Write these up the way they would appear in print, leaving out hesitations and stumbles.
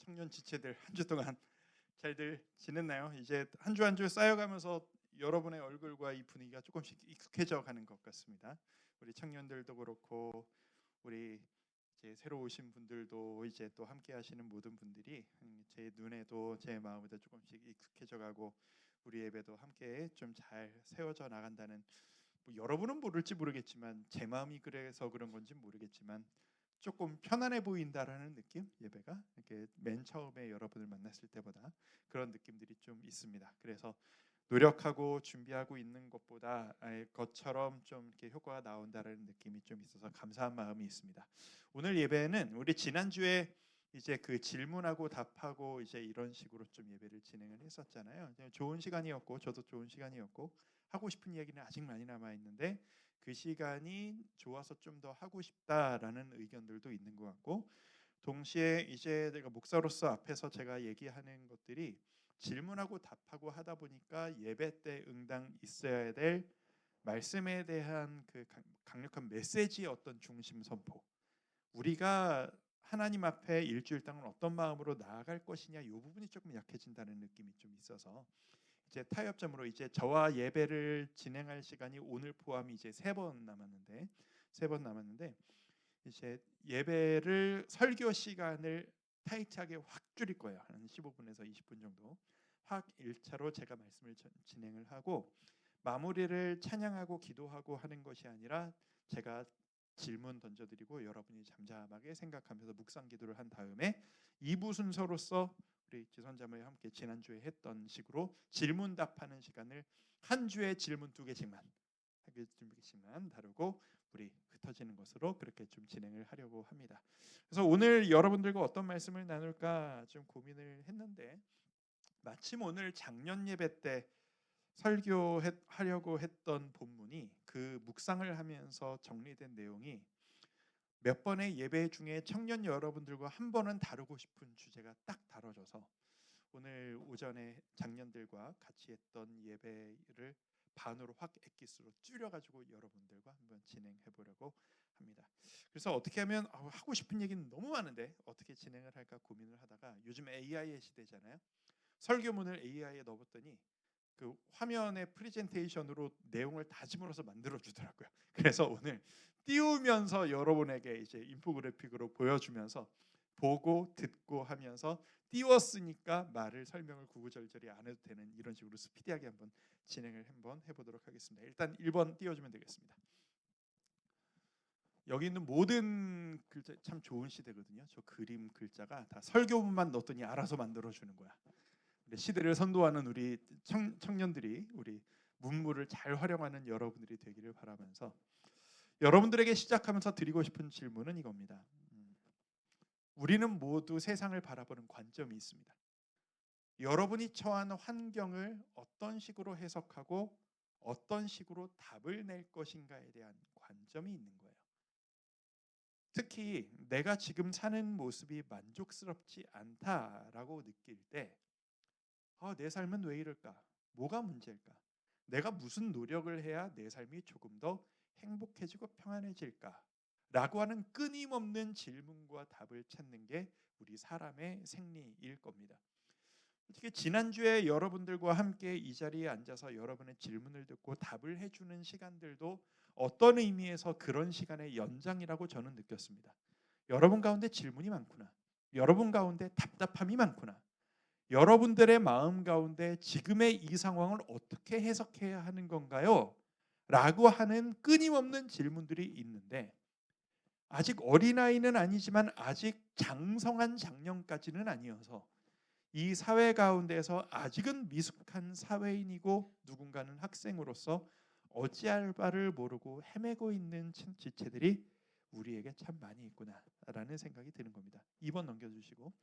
청년 지체들 한 주 동안 잘들 지냈나요? 이제 한 주 한 주 쌓여가면서 여러분의 얼굴과 이 분위기가 조금씩 익숙해져 가는 것 같습니다. 우리 청년들도 그렇고 우리 이제 새로 오신 분들도 이제 또 함께 하시는 모든 분들이 제 눈에도 제 마음에도 조금씩 익숙해져 가고 우리 예배도 함께 좀 잘 세워져 나간다는, 뭐 여러분은 모를지 모르겠지만 제 마음이 그래서 그런 건지 모르겠지만 조금 편안해 보인다라는 느낌, 예배가 이렇게 맨 처음에 여러분을 만났을 때보다 그런 느낌들이 좀 있습니다. 그래서 노력하고 준비하고 있는 것보다 것처럼 좀 이렇게 효과가 나온다라는 느낌이 좀 있어서 감사한 마음이 있습니다. 오늘 예배는 우리 지난주에 이제 그 질문하고 답하고 이제 이런 식으로 좀 예배를 진행을 했었잖아요. 좋은 시간이었고 저도 좋은 시간이었고 하고 싶은 이야기는 아직 많이 남아 있는데 그 시간이 좋아서 좀 더 하고 싶다라는 의견들도 있는 것 같고, 동시에 이제 내가 목사로서 앞에서 제가 얘기하는 것들이 질문하고 답하고 하다 보니까 예배 때 응당 있어야 될 말씀에 대한 그 강력한 메시지의 어떤 중심 선포, 우리가 하나님 앞에 일주일 동안 어떤 마음으로 나아갈 것이냐, 이 부분이 조금 약해진다는 느낌이 좀 있어서 이제 타협점으로 이제 저와 예배를 진행할 시간이 오늘 포함이 이제 세 번 남았는데 이제 예배를 설교 시간을 타이트하게 확 줄일 거예요. 한 15분에서 20분 정도 확 1차로 제가 말씀을 진행을 하고 마무리를 찬양하고 기도하고 하는 것이 아니라 제가 질문 던져드리고 여러분이 잠잠하게 생각하면서 묵상 기도를 한 다음에 2부 순서로서 우리 지선자매와 함께 지난주에 했던 식으로 질문 답하는 시간을 한 주에 질문 2개씩만 다루고 우리 흩어지는 것으로 그렇게 좀 진행을 하려고 합니다. 그래서 오늘 여러분들과 어떤 말씀을 나눌까 좀 고민을 했는데, 마침 오늘 작년 예배 때 설교하려고 했던 본문이 그 묵상을 하면서 정리된 내용이 몇 번의 예배 중에 청년 여러분들과 한 번은 다루고 싶은 주제가 딱 다뤄져서 오늘 오전에 작년들과 같이 했던 예배를 반으로 확 엑기스로 줄여가지고 여러분들과 한번 진행해 보려고 합니다. 그래서 어떻게 하면 하고 싶은 얘기는 너무 많은데 어떻게 진행을 할까 고민을 하다가 요즘 AI의 시대잖아요. 설교문을 AI에 넣어봤더니 그 화면에 프레젠테이션으로 내용을 다 집어넣어서 만들어 주더라고요. 그래서 오늘 띄우면서 여러분에게 이제 인포그래픽으로 보여주면서 보고 듣고 하면서 띄웠으니까 말을 설명을 구구절절히 안 해도 되는 이런 식으로 스피디하게 한번 진행을 한번 해보도록 하겠습니다. 일단 1번 띄워주면 되겠습니다. 여기 있는 모든 글자 참 좋은 시대거든요. 저 그림 글자가 다 설교문만 넣었더니 알아서 만들어주는 거야. 시대를 선도하는 우리 청년들이 우리 문물을 잘 활용하는 여러분들이 되기를 바라면서 여러분들에게 시작하면서 드리고 싶은 질문은 이겁니다. 우리는 모두 세상을 바라보는 관점이 있습니다. 여러분이 처한 환경을 어떤 식으로 해석하고 어떤 식으로 답을 낼 것인가에 대한 관점이 있는 거예요. 특히 내가 지금 사는 모습이 만족스럽지 않다라고 느낄 때 내 삶은 왜 이럴까? 뭐가 문제일까? 내가 무슨 노력을 해야 내 삶이 조금 더 행복해지고 평안해질까? 라고 하는 끊임없는 질문과 답을 찾는 게 우리 사람의 생리일 겁니다. 특히 지난주에 여러분들과 함께 이 자리에 앉아서 여러분의 질문을 듣고 답을 해주는 시간들도 어떤 의미에서 그런 시간의 연장이라고 저는 느꼈습니다. 여러분 가운데 질문이 많구나. 여러분 가운데 답답함이 많구나. 여러분들의 마음 가운데 지금의 이 상황을 어떻게 해석해야 하는 건가요? 라고 하는 끊임없는 질문들이 있는데, 아직 어린아이는 아니지만 아직 장성한 장년까지는 아니어서 이 사회 가운데서 아직은 미숙한 사회인이고 누군가는 학생으로서 어찌할 바를 모르고 헤매고 있는 지체들이 우리에게 참 많이 있구나라는 생각이 드는 겁니다. 2번 넘겨주시고,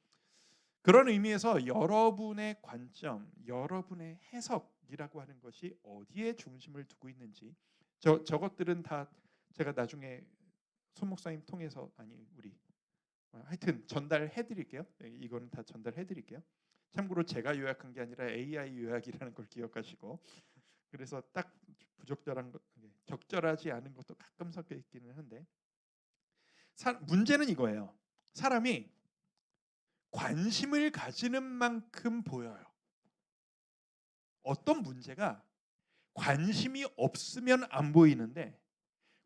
그런 의미에서 여러분의 관점, 여러분의 해석이라고 하는 것이 어디에 중심을 두고 있는지, 저것들은 다 제가 나중에 손 목사님 통해서 우리 하여튼 전달해 드릴게요. 이거는 다 전달해 드릴게요. 참고로 제가 요약한 게 아니라 AI 요약이라는 걸 기억하시고, 그래서 딱 부적절한 것, 적절하지 않은 것도 가끔 섞여 있기는 한데, 문제는 이거예요. 사람이 관심을 가지는 만큼 보여요. 어떤 문제가 관심이 없으면 안 보이는데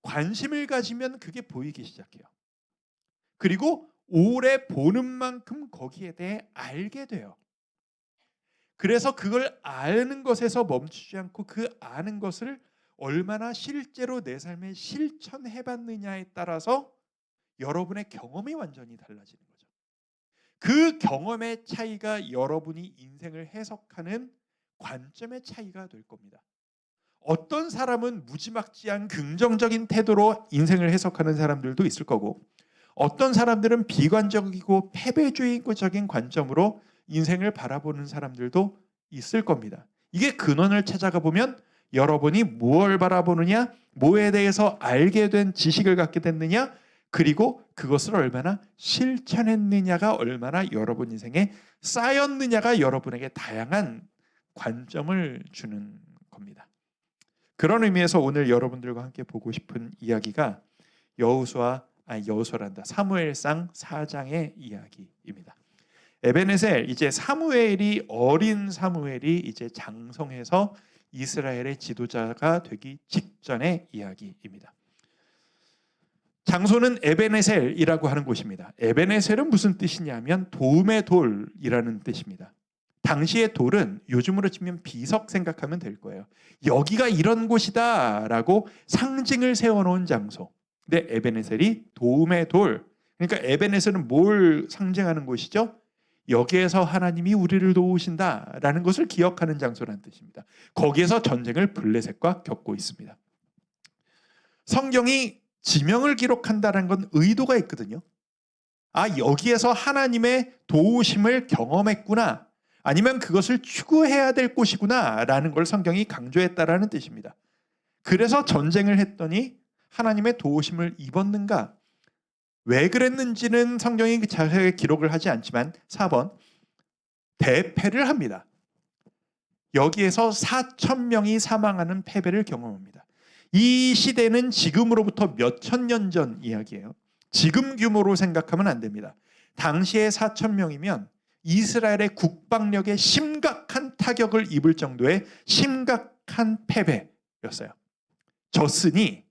관심을 가지면 그게 보이기 시작해요. 그리고 오래 보는 만큼 거기에 대해 알게 돼요. 그래서 그걸 아는 것에서 멈추지 않고 그 아는 것을 얼마나 실제로 내 삶에 실천해 봤느냐에 따라서 여러분의 경험이 완전히 달라지는 거죠. 그 경험의 차이가 여러분이 인생을 해석하는 관점의 차이가 될 겁니다. 어떤 사람은 무지막지한 긍정적인 태도로 인생을 해석하는 사람들도 있을 거고, 어떤 사람들은 비관적이고 패배주의적인 관점으로 인생을 바라보는 사람들도 있을 겁니다. 이게 근원을 찾아가 보면 여러분이 무엇을 바라보느냐, 뭐에 대해서 알게 된 지식을 갖게 됐느냐, 그리고 그것을 얼마나 실천했느냐가 얼마나 여러분 인생에 쌓였느냐가 여러분에게 다양한 관점을 주는 겁니다. 그런 의미에서 오늘 여러분들과 함께 보고 싶은 이야기가 사무엘상 4장의 이야기입니다. 에베네셀, 이제 어린 사무엘이 이제 장성해서 이스라엘의 지도자가 되기 직전의 이야기입니다. 장소는 에베네셀이라고 하는 곳입니다. 에베네셀은 무슨 뜻이냐면 도움의 돌이라는 뜻입니다. 당시의 돌은 요즘으로 치면 비석 생각하면 될 거예요. 여기가 이런 곳이다 라고 상징을 세워놓은 장소. 근데 에베네셀이 도움의 돌. 그러니까 에베네셀은 뭘 상징하는 곳이죠? 여기에서 하나님이 우리를 도우신다라는 것을 기억하는 장소라는 뜻입니다. 거기에서 전쟁을 블레셋과 겪고 있습니다. 성경이 지명을 기록한다는 건 의도가 있거든요. 여기에서 하나님의 도우심을 경험했구나, 아니면 그것을 추구해야 될 곳이구나 라는 걸 성경이 강조했다라는 뜻입니다. 그래서 전쟁을 했더니 하나님의 도우심을 입었는가? 왜 그랬는지는 성경이 자세하게 기록을 하지 않지만 4번, 대패를 합니다. 여기에서 4,000명이 사망하는 패배를 경험합니다. 이 시대는 지금으로부터 몇천 년 전 이야기예요. 지금 규모로 생각하면 안 됩니다. 당시에 4,000명이면 이스라엘의 국방력에 심각한 타격을 입을 정도의 심각한 패배였어요. 졌으니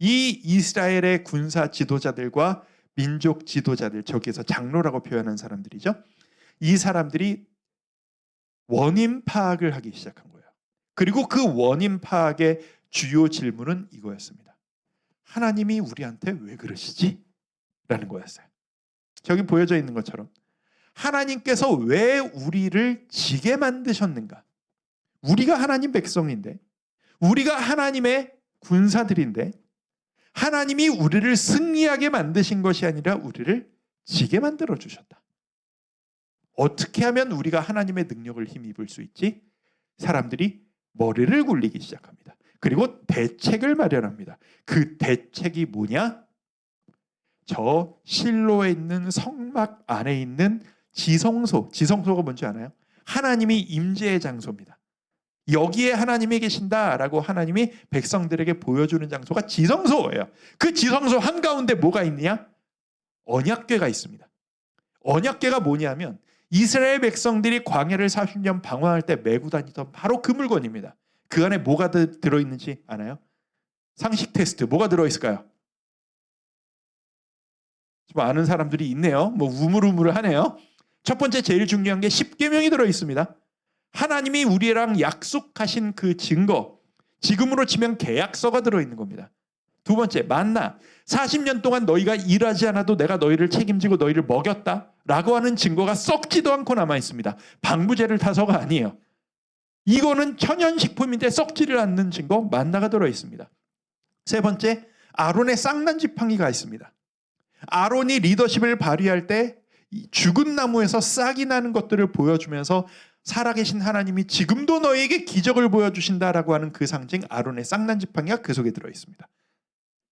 이 이스라엘의 군사 지도자들과 민족 지도자들, 저기에서 장로라고 표현한 사람들이죠. 이 사람들이 원인 파악을 하기 시작한 거예요. 그리고 그 원인 파악의 주요 질문은 이거였습니다. 하나님이 우리한테 왜 그러시지? 라는 거였어요. 저기 보여져 있는 것처럼 하나님께서 왜 우리를 지게 만드셨는가? 우리가 하나님 백성인데, 우리가 하나님의 군사들인데, 하나님이 우리를 승리하게 만드신 것이 아니라 우리를 지게 만들어 주셨다. 어떻게 하면 우리가 하나님의 능력을 힘입을 수 있지? 사람들이 머리를 굴리기 시작합니다. 그리고 대책을 마련합니다. 그 대책이 뭐냐? 저 실로에 있는 성막 안에 있는 지성소가 뭔지 아나요? 하나님이 임재의 장소입니다. 여기에 하나님이 계신다라고 하나님이 백성들에게 보여주는 장소가 지성소예요. 그 지성소 한가운데 뭐가 있느냐? 언약궤가 있습니다. 언약궤가 뭐냐면 이스라엘 백성들이 광야를 40년 방황할 때 메고 다니던 바로 그 물건입니다. 그 안에 뭐가 들어있는지 아나요? 상식 테스트 뭐가 들어있을까요? 좀 아는 사람들이 있네요. 우물우물하네요. 첫 번째 제일 중요한 게 십계명이 들어있습니다. 하나님이 우리랑 약속하신 그 증거, 지금으로 치면 계약서가 들어있는 겁니다. 두 번째, 만나. 40년 동안 너희가 일하지 않아도 내가 너희를 책임지고 너희를 먹였다 라고 하는 증거가 썩지도 않고 남아있습니다. 방부제를 타서가 아니에요. 이거는 천연식품인데 썩지를 않는 증거, 만나가 들어있습니다. 세 번째, 아론의 쌍난 지팡이가 있습니다. 아론이 리더십을 발휘할 때 죽은 나무에서 싹이 나는 것들을 보여주면서 살아계신 하나님이 지금도 너에게 기적을 보여주신다라고 하는 그 상징, 아론의 쌍난 지팡이가 그 속에 들어있습니다.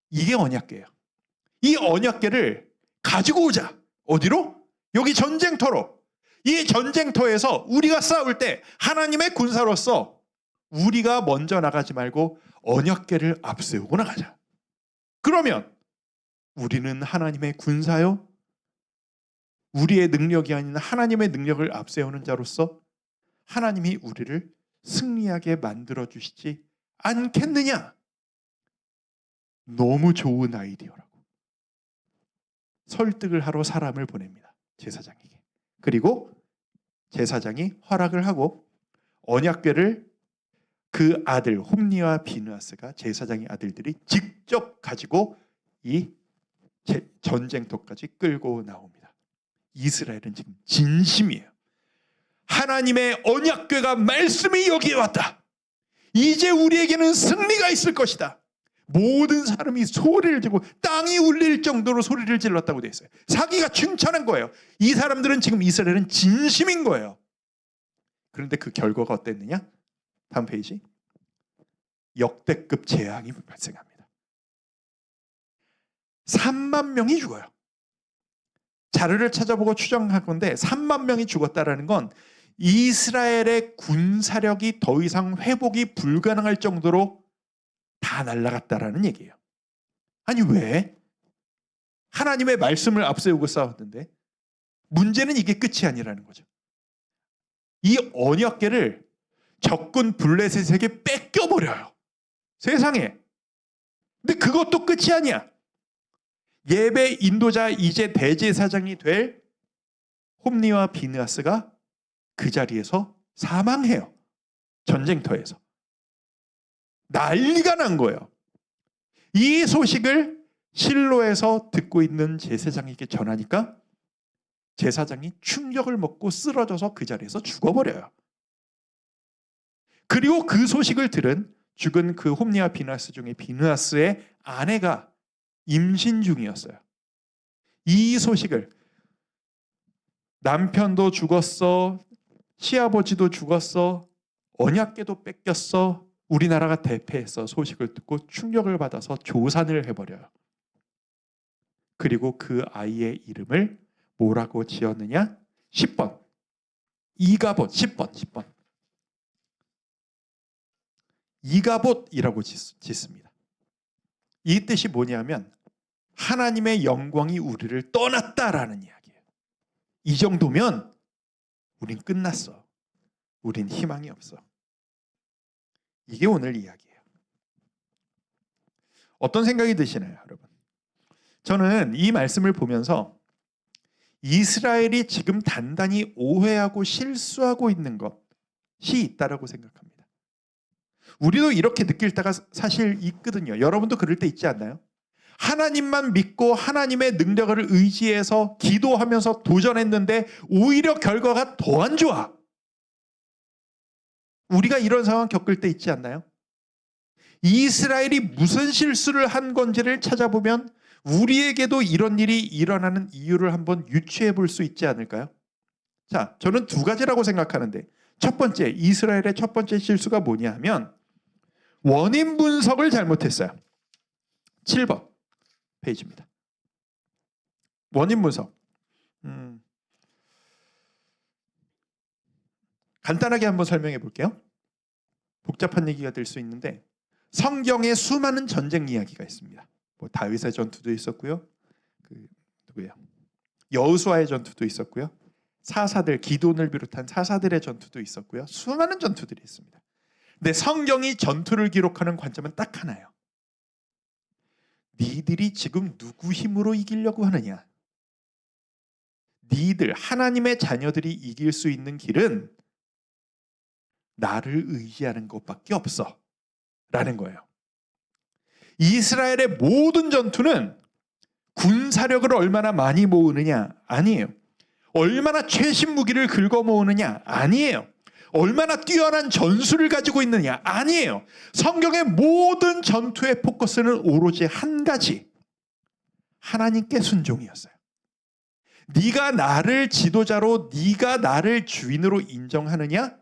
이게 언약궤예요. 이 언약궤를 가지고 오자. 어디로? 여기 전쟁터로. 이 전쟁터에서 우리가 싸울 때 하나님의 군사로서 우리가 먼저 나가지 말고 언약궤를 앞세우고 나가자. 그러면 우리는 하나님의 군사요, 우리의 능력이 아닌 하나님의 능력을 앞세우는 자로서 하나님이 우리를 승리하게 만들어 주시지 않겠느냐? 너무 좋은 아이디어라고 설득을 하러 사람을 보냅니다. 제사장에게. 그리고 제사장이 허락을 하고 언약궤를 그 아들 홈니와 비느하스가 제사장의 아들들이 직접 가지고 이 전쟁터까지 끌고 나옵니다. 이스라엘은 지금 진심이에요. 하나님의 언약궤가 말씀이 여기에 왔다. 이제 우리에게는 승리가 있을 것이다. 모든 사람이 소리를 지르고 땅이 울릴 정도로 소리를 질렀다고 되어 있어요. 사기가 춘천한 거예요. 이 사람들은 지금 이스라엘은 진심인 거예요. 그런데 그 결과가 어땠느냐? 다음 페이지. 역대급 재앙이 발생합니다. 3만 명이 죽어요. 자료를 찾아보고 추정할 건데 3만 명이 죽었다라는 건 이스라엘의 군사력이 더 이상 회복이 불가능할 정도로 다 날아갔다라는 얘기예요. 아니 왜? 하나님의 말씀을 앞세우고 싸웠는데 문제는 이게 끝이 아니라는 거죠. 이 언약궤를 적군 블레셋에게 뺏겨버려요. 세상에. 근데 그것도 끝이 아니야. 예배 인도자 이제 대제사장이 될 홈니와 비느하스가 그 자리에서 사망해요. 전쟁터에서. 난리가 난 거예요. 이 소식을 실로에서 듣고 있는 제사장에게 전하니까 제사장이 충격을 먹고 쓰러져서 그 자리에서 죽어버려요. 그리고 그 소식을 들은 죽은 그 홈니와 비느하스 중에 비느하스의 아내가 임신 중이었어요. 이 소식을 남편도 죽었어, 시아버지도 죽었어, 언약궤도 뺏겼어, 우리나라가 대패해서 소식을 듣고 충격을 받아서 조산을 해버려요. 그리고 그 아이의 이름을 뭐라고 지었느냐? 10번. 이가봇 10번. 이가봇이라고 짓습니다. 이 뜻이 뭐냐면 하나님의 영광이 우리를 떠났다라는 이야기예요. 이 정도면 우린 끝났어. 우린 희망이 없어. 이게 오늘 이야기예요. 어떤 생각이 드시나요, 여러분? 저는 이 말씀을 보면서 이스라엘이 지금 단단히 오해하고 실수하고 있는 것이 있다라고 생각합니다. 우리도 이렇게 느낄 때가 사실 있거든요. 여러분도 그럴 때 있지 않나요? 하나님만 믿고 하나님의 능력을 의지해서 기도하면서 도전했는데 오히려 결과가 더 안 좋아. 우리가 이런 상황 겪을 때 있지 않나요? 이스라엘이 무슨 실수를 한 건지를 찾아보면 우리에게도 이런 일이 일어나는 이유를 한번 유추해 볼 수 있지 않을까요? 자, 저는 두 가지라고 생각하는데 첫 번째, 이스라엘의 첫 번째 실수가 뭐냐 하면 원인 분석을 잘못했어요. 7번 페이지입니다. 원인 분석. 간단하게 한번 설명해 볼게요. 복잡한 얘기가 될 수 있는데 성경에 수많은 전쟁 이야기가 있습니다. 뭐 다윗의 전투도 있었고요. 누구예요? 여호수아의 전투도 있었고요. 사사들, 기돈을 비롯한 사사들의 전투도 있었고요. 수많은 전투들이 있습니다. 근데 성경이 전투를 기록하는 관점은 딱 하나예요. 니들이 지금 누구 힘으로 이기려고 하느냐? 니들, 하나님의 자녀들이 이길 수 있는 길은 나를 의지하는 것밖에 없어 라는 거예요. 이스라엘의 모든 전투는 군사력을 얼마나 많이 모으느냐 아니에요. 얼마나 최신 무기를 긁어 모으느냐 아니에요. 얼마나 뛰어난 전술을 가지고 있느냐 아니에요. 성경의 모든 전투의 포커스는 오로지 한 가지, 하나님께 순종이었어요. 네가 나를 지도자로, 네가 나를 주인으로 인정하느냐?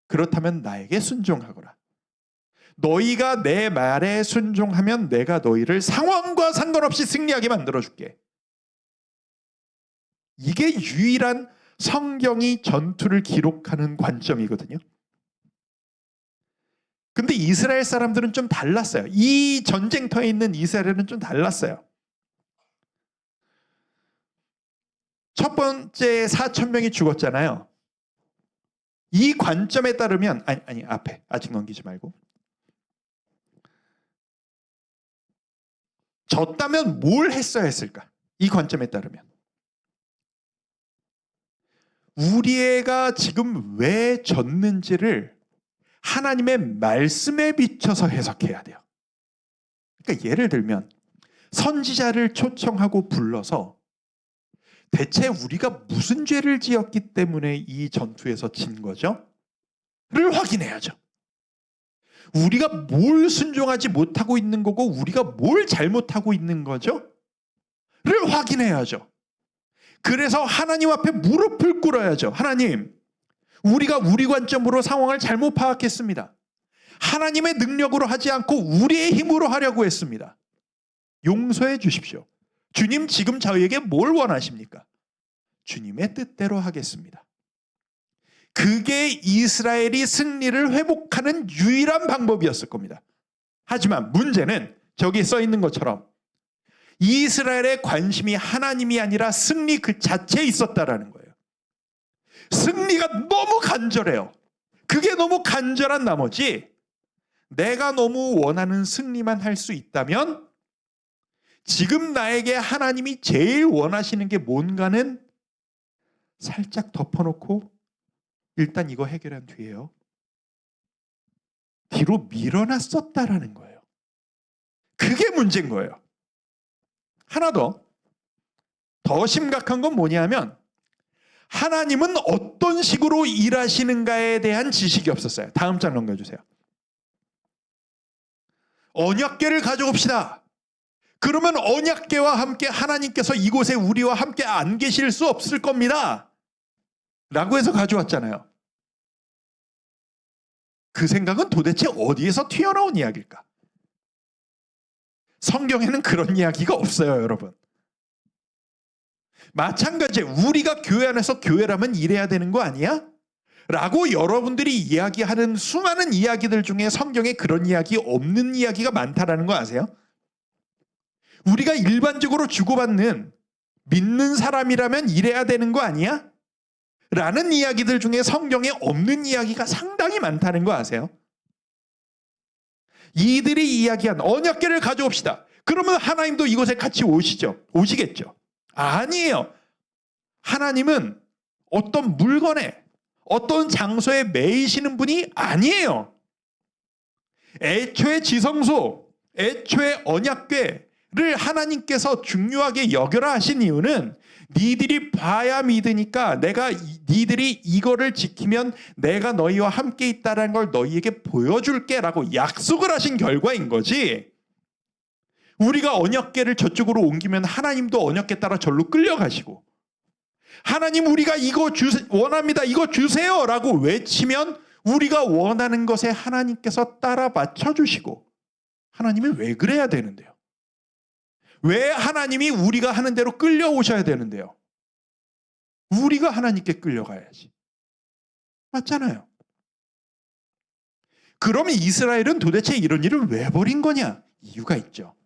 그렇다면 나에게 순종하거라. 너희가 내 말에 순종하면 내가 너희를 상황과 상관없이 승리하게 만들어줄게. 이게 유일한 성경이 전투를 기록하는 관점이거든요. 근데 이스라엘 사람들은 좀 달랐어요. 이 전쟁터에 있는 이스라엘은 좀 달랐어요. 첫 번째 4,000명이 죽었잖아요. 이 관점에 따르면 아니 앞에 아직 넘기지 말고, 졌다면 뭘 했어야 했을까? 이 관점에 따르면 우리 애가 지금 왜 졌는지를 하나님의 말씀에 비춰서 해석해야 돼요. 그러니까 예를 들면 선지자를 초청하고 불러서 대체 우리가 무슨 죄를 지었기 때문에 이 전투에서 진 거죠? 를 확인해야죠. 우리가 뭘 순종하지 못하고 있는 거고 우리가 뭘 잘못하고 있는 거죠? 를 확인해야죠. 그래서 하나님 앞에 무릎을 꿇어야죠. 하나님, 우리가 우리 관점으로 상황을 잘못 파악했습니다. 하나님의 능력으로 하지 않고 우리의 힘으로 하려고 했습니다. 용서해 주십시오. 주님, 지금 저희에게 뭘 원하십니까? 주님의 뜻대로 하겠습니다. 그게 이스라엘이 승리를 회복하는 유일한 방법이었을 겁니다. 하지만 문제는 저기 써 있는 것처럼 이스라엘의 관심이 하나님이 아니라 승리 그 자체에 있었다라는 거예요. 승리가 너무 간절해요. 그게 너무 간절한 나머지 내가 너무 원하는 승리만 할 수 있다면 지금 나에게 하나님이 제일 원하시는 게 뭔가는 살짝 덮어놓고 일단 이거 해결한 뒤에요. 뒤로 밀어놨었다라는 거예요. 그게 문제인 거예요. 하나 더 심각한 건 뭐냐면 하나님은 어떤 식으로 일하시는가에 대한 지식이 없었어요. 다음 장 넘겨주세요. 언약궤를 가져옵시다. 그러면 언약궤와 함께 하나님께서 이곳에 우리와 함께 안 계실 수 없을 겁니다. 라고 해서 가져왔잖아요. 그 생각은 도대체 어디에서 튀어나온 이야기일까? 성경에는 그런 이야기가 없어요, 여러분. 마찬가지예요. 우리가 교회 안에서 교회라면 이래야 되는 거 아니야? 라고 여러분들이 이야기하는 수많은 이야기들 중에 성경에 그런 이야기 없는 이야기가 많다라는 거 아세요? 우리가 일반적으로 주고받는 믿는 사람이라면 이래야 되는 거 아니야? 라는 이야기들 중에 성경에 없는 이야기가 상당히 많다는 거 아세요? 이들이 이야기한 언약궤를 가져옵시다. 그러면 하나님도 이곳에 같이 오시겠죠? 아니에요. 하나님은 어떤 물건에 어떤 장소에 매이시는 분이 아니에요. 애초에 지성소, 애초에 언약궤를 하나님께서 중요하게 여겨라 하신 이유는 니들이 봐야 믿으니까 니들이 이거를 지키면 내가 너희와 함께 있다는 걸 너희에게 보여줄게 라고 약속을 하신 결과인 거지. 우리가 언약궤를 저쪽으로 옮기면 하나님도 언약궤 따라 절로 끌려가시고 하나님 우리가 이거 원합니다. 이거 주세요 라고 외치면 우리가 원하는 것에 하나님께서 따라 맞춰주시고 하나님이 왜 그래야 되는데요? 왜 하나님이 우리가 하는 대로 끌려오셔야 되는데요? 우리가 하나님께 끌려가야지. 맞잖아요. 그러면 이스라엘은 도대체 이런 일을 왜 벌인 거냐? 이유가 있죠.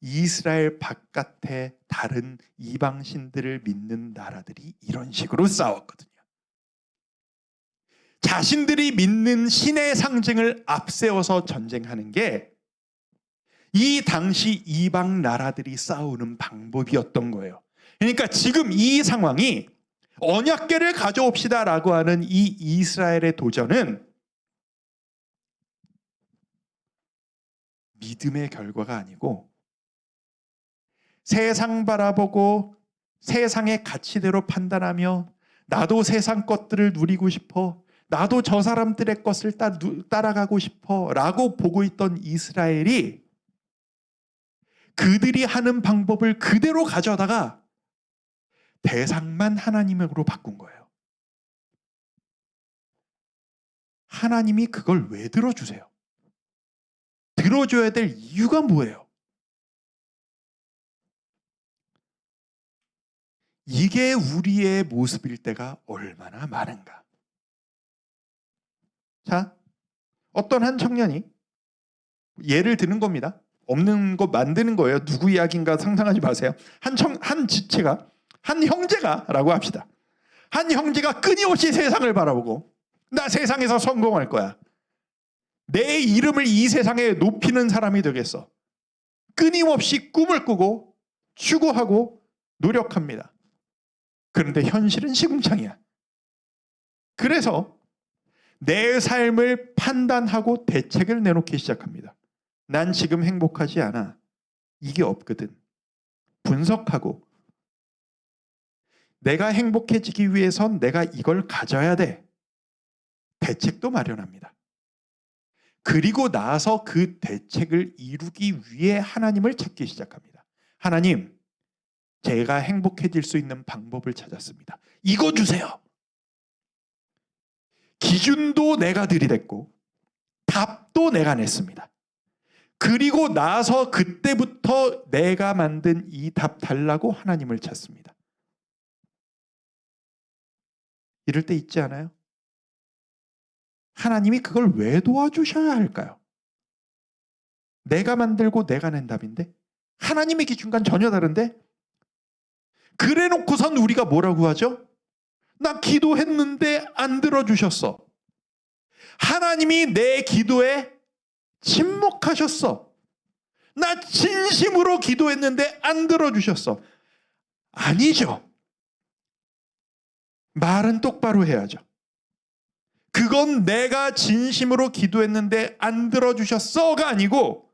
이스라엘 바깥에 다른 이방신들을 믿는 나라들이 이런 식으로 싸웠거든요. 자신들이 믿는 신의 상징을 앞세워서 전쟁하는 게 이 당시 이방 나라들이 싸우는 방법이었던 거예요. 그러니까 지금 이 상황이 언약궤를 가져옵시다라고 하는 이 이스라엘의 도전은 믿음의 결과가 아니고 세상 바라보고 세상의 가치대로 판단하며 나도 세상 것들을 누리고 싶어, 나도 저 사람들의 것을 따라가고 싶어 라고 보고 있던 이스라엘이 그들이 하는 방법을 그대로 가져다가 대상만 하나님으로 바꾼 거예요. 하나님이 그걸 왜 들어주세요? 들어줘야 될 이유가 뭐예요? 이게 우리의 모습일 때가 얼마나 많은가. 자, 어떤 한 청년이 예를 드는 겁니다. 없는 거 만드는 거예요. 누구 이야기인가 상상하지 마세요. 한 지체가, 한 형제가라고 합시다. 한 형제가 끊임없이 세상을 바라보고 나 세상에서 성공할 거야. 내 이름을 이 세상에 높이는 사람이 되겠어. 끊임없이 꿈을 꾸고 추구하고 노력합니다. 그런데 현실은 시궁창이야. 그래서 내 삶을 판단하고 대책을 내놓기 시작합니다. 난 지금 행복하지 않아. 이게 없거든. 분석하고 내가 행복해지기 위해선 내가 이걸 가져야 돼. 대책도 마련합니다. 그리고 나서 그 대책을 이루기 위해 하나님을 찾기 시작합니다. 하나님, 제가 행복해질 수 있는 방법을 찾았습니다. 이거 주세요. 기준도 내가 들이댔고 답도 내가 냈습니다. 그리고 나서 그때부터 내가 만든 이 답 달라고 하나님을 찾습니다. 이럴 때 있지 않아요? 하나님이 그걸 왜 도와주셔야 할까요? 내가 만들고 내가 낸 답인데 하나님의 기준과는 전혀 다른데 그래 놓고선 우리가 뭐라고 하죠? 나 기도했는데 안 들어주셨어. 하나님이 내 기도에 침묵하셨어. 나 진심으로 기도했는데 안 들어주셨어. 아니죠. 말은 똑바로 해야죠. 그건 내가 진심으로 기도했는데 안 들어주셨어가 아니고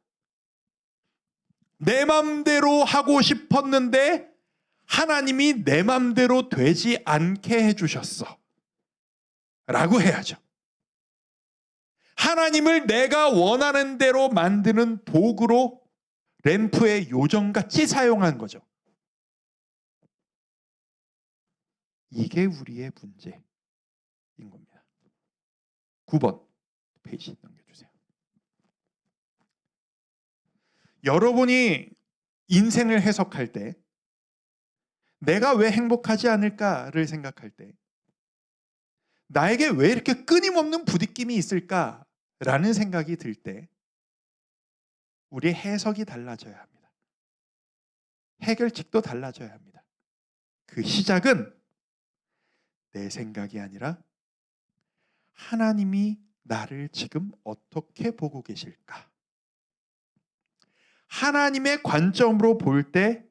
내 맘대로 하고 싶었는데 하나님이 내 맘대로 되지 않게 해주셨어 라고 해야죠. 하나님을 내가 원하는 대로 만드는 도구로 램프의 요정같이 사용한 거죠. 이게 우리의 문제인 겁니다. 9번 페이지 넘겨주세요. 여러분이 인생을 해석할 때 내가 왜 행복하지 않을까를 생각할 때 나에게 왜 이렇게 끊임없는 부딪힘이 있을까라는 생각이 들 때 우리의 해석이 달라져야 합니다. 해결책도 달라져야 합니다. 그 시작은 내 생각이 아니라 하나님이 나를 지금 어떻게 보고 계실까? 하나님의 관점으로 볼 때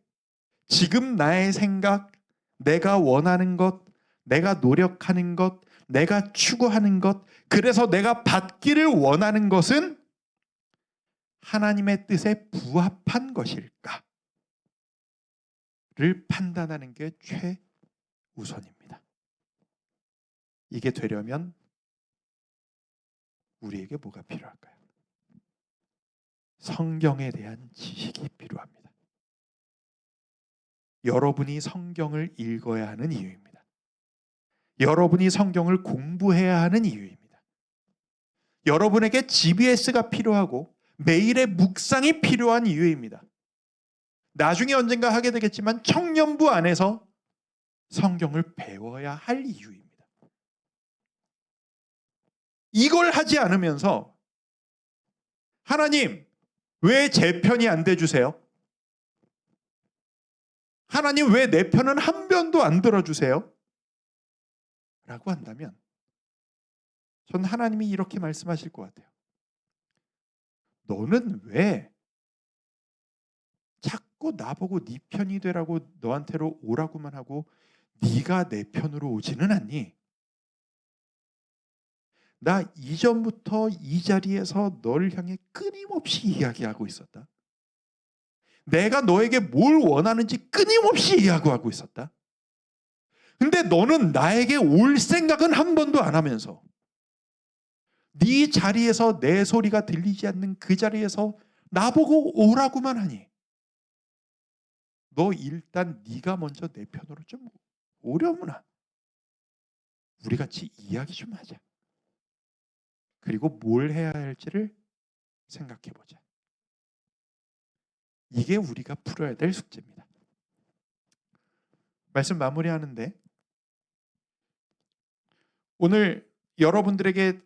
지금 나의 생각, 내가 원하는 것, 내가 노력하는 것, 내가 추구하는 것, 그래서 내가 받기를 원하는 것은 하나님의 뜻에 부합한 것일까를 판단하는 게 최우선입니다. 이게 되려면 우리에게 뭐가 필요할까요? 성경에 대한 지식이 필요합니다. 여러분이 성경을 읽어야 하는 이유입니다. 여러분이 성경을 공부해야 하는 이유입니다. 여러분에게 GBS가 필요하고 매일의 묵상이 필요한 이유입니다. 나중에 언젠가 하게 되겠지만 청년부 안에서 성경을 배워야 할 이유입니다. 이걸 하지 않으면서 하나님 왜 제 편이 안 돼주세요? 하나님 왜 내 편은 한 변도 안 들어주세요? 라고 한다면 전 하나님이 이렇게 말씀하실 것 같아요. 너는 왜 자꾸 나보고 네 편이 되라고 너한테로 오라고만 하고 네가 내 편으로 오지는 않니? 나 이전부터 이 자리에서 너를 향해 끊임없이 이야기하고 있었다. 내가 너에게 뭘 원하는지 끊임없이 이야기하고 있었다. 근데 너는 나에게 올 생각은 한 번도 안 하면서 네 자리에서 내 소리가 들리지 않는 그 자리에서 나보고 오라고만 하니 너 일단 네가 먼저 내 편으로 좀 오려무나. 우리 같이 이야기 좀 하자. 그리고 뭘 해야 할지를 생각해 보자. 이게 우리가 풀어야 될 숙제입니다. 말씀 마무리하는데 오늘 여러분들에게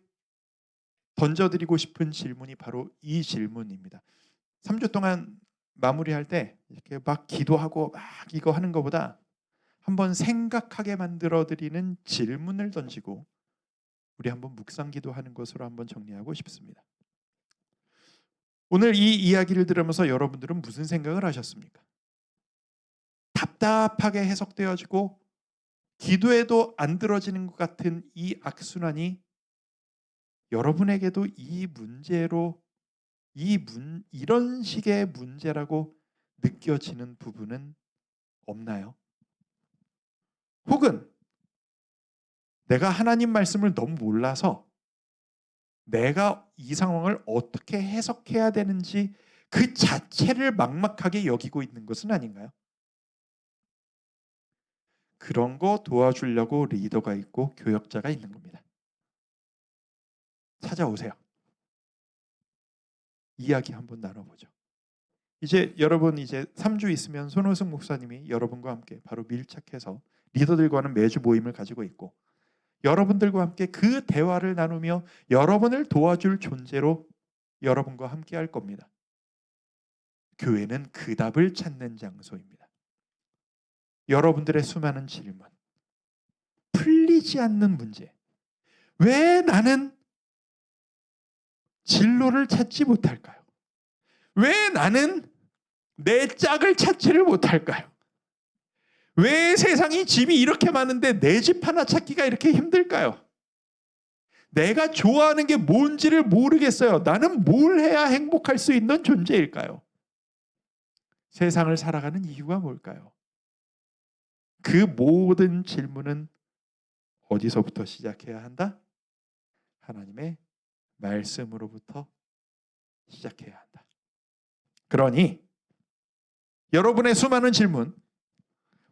던져드리고 싶은 질문이 바로 이 질문입니다. 3주 동안 마무리할 때 이렇게 막 기도하고 막 이거 하는 것보다 한번 생각하게 만들어 드리는 질문을 던지고 우리 한번 묵상 기도하는 것으로 한번 정리하고 싶습니다. 오늘 이 이야기를 들으면서 여러분들은 무슨 생각을 하셨습니까? 답답하게 해석되어지고 기도해도 안 들어지는 것 같은 이 악순환이 여러분에게도 이 문제로 이런 식의 문제라고 느껴지는 부분은 없나요? 혹은 내가 하나님 말씀을 너무 몰라서 내가 이 상황을 어떻게 해석해야 되는지 그 자체를 막막하게 여기고 있는 것은 아닌가요? 그런 거 도와주려고 리더가 있고 교역자가 있는 겁니다. 찾아오세요. 이야기 한번 나눠보죠. 이제 여러분 이제 3주 있으면 손호승 목사님이 여러분과 함께 바로 밀착해서 리더들과는 매주 모임을 가지고 있고 여러분들과 함께 그 대화를 나누며 여러분을 도와줄 존재로 여러분과 함께 할 겁니다. 교회는 그 답을 찾는 장소입니다. 여러분들의 수많은 질문, 풀리지 않는 문제, 왜 나는 진로를 찾지 못할까요? 왜 나는 내 짝을 찾지를 못할까요? 왜 세상이 집이 이렇게 많은데 내 집 하나 찾기가 이렇게 힘들까요? 내가 좋아하는 게 뭔지를 모르겠어요. 나는 뭘 해야 행복할 수 있는 존재일까요? 세상을 살아가는 이유가 뭘까요? 그 모든 질문은 어디서부터 시작해야 한다? 하나님의 말씀으로부터 시작해야 한다. 그러니 여러분의 수많은 질문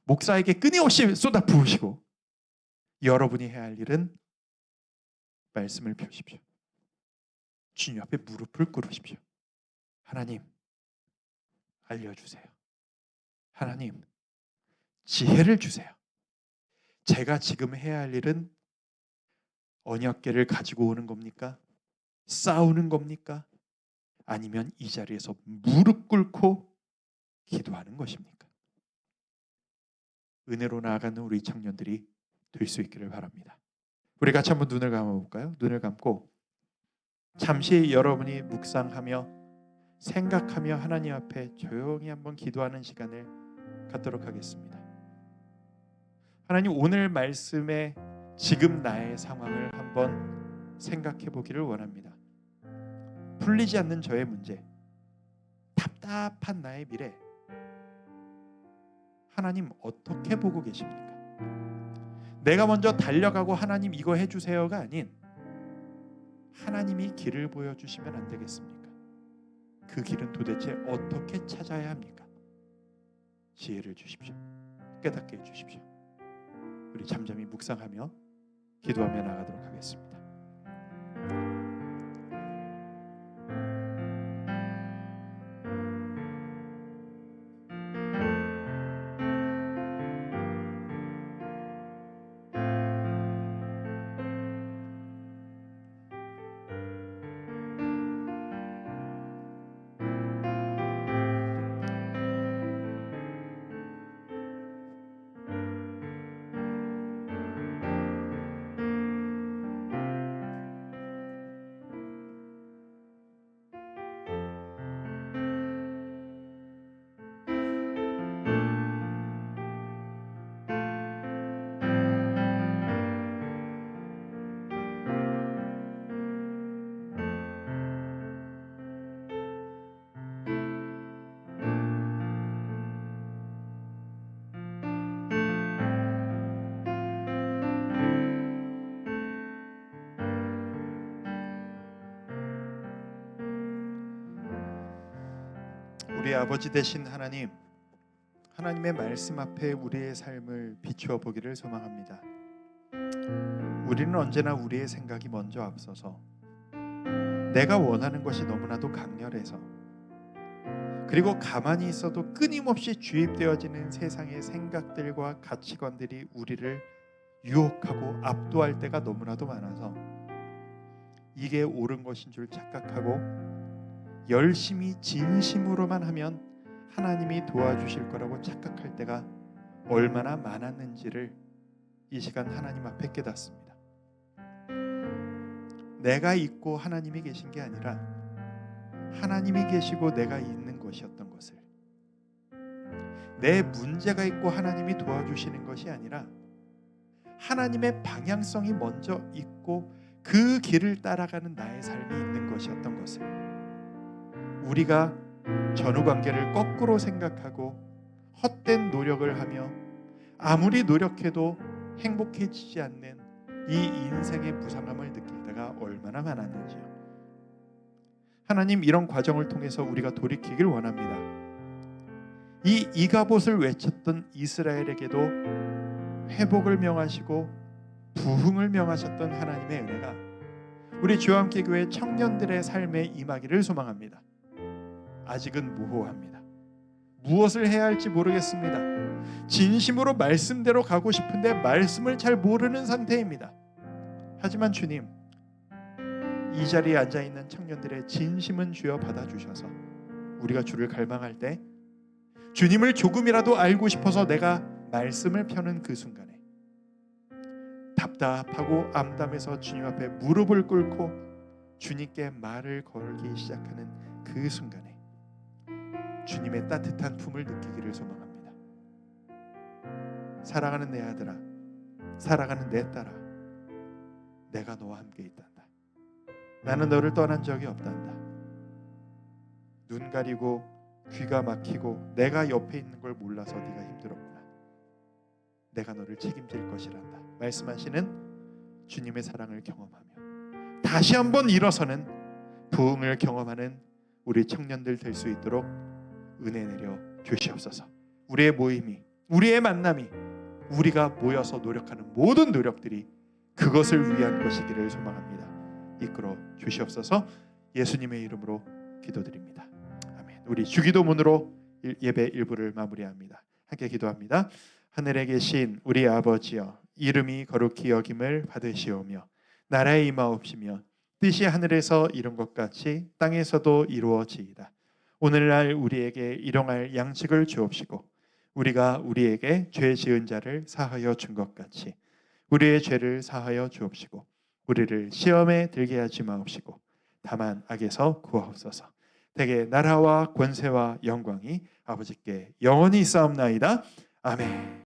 목사에게 끊임없이 쏟아 부으시고 여러분이 해야 할 일은 말씀을 펴십시오. 주님 앞에 무릎을 꿇으십시오. 하나님 알려주세요. 하나님 지혜를 주세요. 제가 지금 해야 할 일은 언약궤를 가지고 오는 겁니까? 싸우는 겁니까? 아니면 이 자리에서 무릎 꿇고 기도하는 것입니까? 은혜로 나아가는 우리 청년들이 될 수 있기를 바랍니다. 우리 같이 한번 눈을 감아볼까요? 눈을 감고 잠시 여러분이 묵상하며 생각하며 하나님 앞에 조용히 한번 기도하는 시간을 갖도록 하겠습니다. 하나님 오늘 말씀에 지금 나의 상황을 한번 생각해 보기를 원합니다. 풀리지 않는 저의 문제, 답답한 나의 미래, 하나님 어떻게 보고 계십니까? 내가 먼저 달려가고 하나님 이거 해주세요가 아닌 하나님이 길을 보여주시면 안 되겠습니까? 그 길은 도대체 어떻게 찾아야 합니까? 지혜를 주십시오. 깨닫게 해주십시오. 우리 잠잠히 묵상하며 기도하며 나가도록 하겠습니다. 우리 아버지 되신 하나님, 하나님의 말씀 앞에 우리의 삶을 비추어 보기를 소망합니다. 우리는 언제나 우리의 생각이 먼저 앞서서 내가 원하는 것이 너무나도 강렬해서 그리고 가만히 있어도 끊임없이 주입되어지는 세상의 생각들과 가치관들이 우리를 유혹하고 압도할 때가 너무나도 많아서 이게 옳은 것인 줄 착각하고 열심히 진심으로만 하면 하나님이 도와주실 거라고 착각할 때가 얼마나 많았는지를 이 시간 하나님 앞에 깨닫습니다. 내가 있고 하나님이 계신 게 아니라 하나님이 계시고 내가 있는 것이었던 것을, 내 문제가 있고 하나님이 도와주시는 것이 아니라 하나님의 방향성이 먼저 있고 그 길을 따라가는 나의 삶이 있는 것이었던 것을, 우리가 전후 관계를 거꾸로 생각하고 헛된 노력을 하며 아무리 노력해도 행복해지지 않는 이 인생의 무상함을 느낄 때가 얼마나 많았는지요. 하나님, 이런 과정을 통해서 우리가 돌이키길 원합니다. 이 이가봇을 외쳤던 이스라엘에게도 회복을 명하시고 부흥을 명하셨던 하나님의 은혜가 우리 주와 함께 교회 청년들의 삶에 임하기를 소망합니다. 아직은 모호합니다. 무엇을 해야 할지 모르겠습니다. 진심으로 말씀대로 가고 싶은데 말씀을 잘 모르는 상태입니다. 하지만 주님, 이 자리에 앉아있는 청년들의 진심은 주여 받아주셔서 우리가 주를 갈망할 때 주님을 조금이라도 알고 싶어서 내가 말씀을 펴는 그 순간에 답답하고 암담해서 주님 앞에 무릎을 꿇고 주님께 말을 걸기 시작하는 그 순간에 주님의 따뜻한 품을 느끼기를 소망합니다. 사랑하는 내 아들아, 사랑하는 내 딸아, 내가 너와 함께 있단다. 나는 너를 떠난 적이 없단다. 눈 가리고 귀가 막히고 내가 옆에 있는 걸 몰라서 네가 힘들었구나. 내가 너를 책임질 것이란다. 말씀하시는 주님의 사랑을 경험하며 다시 한번 일어서는 부흥을 경험하는 우리 청년들 될 수 있도록 은혜 내려 주시옵소서. 우리의 모임이, 우리의 만남이, 우리가 모여서 노력하는 모든 노력들이 그것을 위한 것이기를 소망합니다. 이끌어 주시옵소서. 예수님의 이름으로 기도드립니다. 아멘. 우리 주기도문으로 예배 일부를 마무리합니다. 함께 기도합니다. 하늘에 계신 우리 아버지여, 이름이 거룩히 여김을 받으시오며 나라에 임하옵시며 뜻이 하늘에서 이룬 것 같이 땅에서도 이루어지이다. 오늘날 우리에게 일용할 양식을 주옵시고 우리가 우리에게 죄 지은 자를 사하여 준 것 같이 우리의 죄를 사하여 주옵시고 우리를 시험에 들게 하지 마옵시고 다만 악에서 구하옵소서. 대개 나라와 권세와 영광이 아버지께 영원히 있사옵나이다. 아멘.